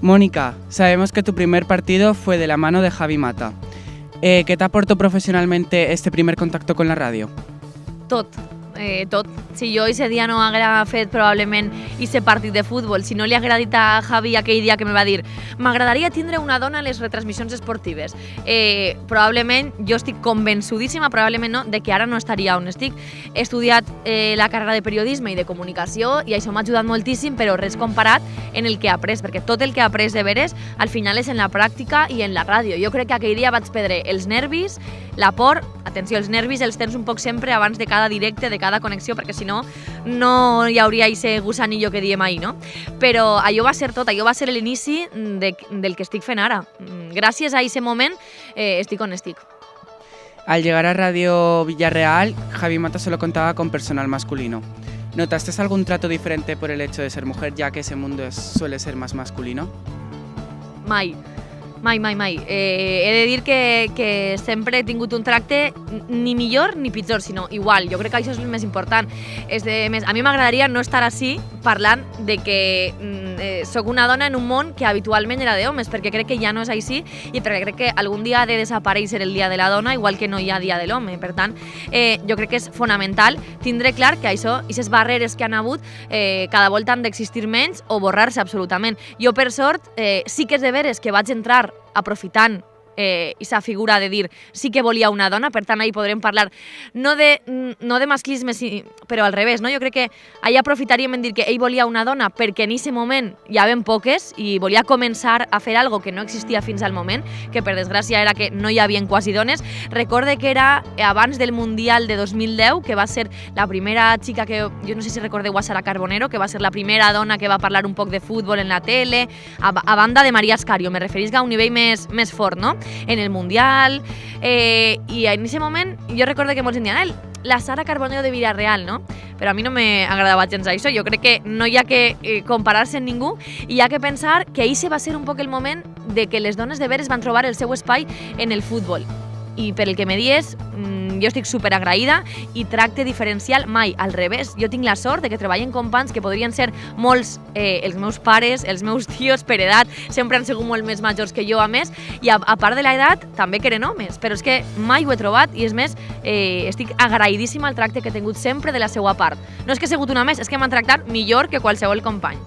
Mónica, sabemos que tu primer partido fue de la mano de Javi Mata. ¿Qué te aportó profesionalmente este primer contacto con la ràdio? Tot. Si jo ese dia no haguera fet probablement ese partit de futbol, si no li haguera dit a Javi aquell dia que me va dir m'agradaria tindre una dona a les retransmissions esportives, probablement jo estic convençudíssima, probablement no, de que ara no estaria on estic. He estudiat la carrera de periodisme i de comunicació i això m'ha ajudat moltíssim, però res comparat en el que he après, perquè tot el que he après de veres al final és en la pràctica i en la ràdio. Jo crec que aquell dia vaig perdre els nervis, la por, atenció, els nervis els tens un poc sempre abans de cada directe, de cada connexió, perquè si no, no hi hauria aquest gusanillo que diem ahir, no? Però allò va ser tot, allò va ser l'inici del que estic fent ara. Gràcies a aquest moment estic on estic. Al llegar a Radio Villarreal, Javi Mata solo contaba con personal masculino. ¿Notaste algún trato diferente por el hecho de ser mujer, ya que ese mundo suele ser más masculino? Mai. He de dir que sempre he tingut un tracte ni millor ni pitjor, sinó igual. Jo crec que això és el més important. A mi m'agradaria no estar així parlant de que sóc una dona en un món que habitualment era d'homes, perquè crec que ja no és així i perquè crec que algun dia ha de desaparèixer el dia de la dona, igual que no hi ha dia de l'home. Per tant, jo crec que és fonamental tindre clar que això, aquestes barreres que han hagut, cada volta han d'existir menys o borrar-se absolutament. Jo, per sort, sí que és de veres que vaig entrar aprofitant aquesta figura de dir sí que volia una dona, per tant ahir podrem parlar no de masclisme, però al revés, no? Jo crec que ahir aprofitaríem en dir que ell volia una dona perquè en aquest moment hi havia poques i volia començar a fer algo que no existia fins al moment, que per desgràcia era que no hi havia quasi dones. Recorde que era abans del Mundial de 2010, que va ser la primera xica que, jo no sé si recordeu a Sara Carbonero, que va ser la primera dona que va parlar un poc de futbol en la tele, a banda de Maria Escario, me referís a un nivell més fort, no? En el Mundial, i en aquest moment jo recordo que molts em diuen la Sara Carbonero de Villarreal, no? Però a mi no m'agradava gens això. Jo crec que no hi ha que comparar-se amb ningú i hi ha que pensar que ahir va ser un poc el moment de que les dones de veres van trobar el seu espai en el futbol. I per el que me dies, jo estic superagraïda i tracte diferencial mai, al revés. Jo tinc la sort de que treballen companys que podrien ser molts els meus pares, els meus tios per edat, sempre han sigut molt més majors que jo, a més, i a part de l'edat també que eren homes, però és que mai ho he trobat i és més, estic agraïdíssima al tracte que he tingut sempre de la seva part. No és que he sigut una més, és que m'han tractat millor que qualsevol company.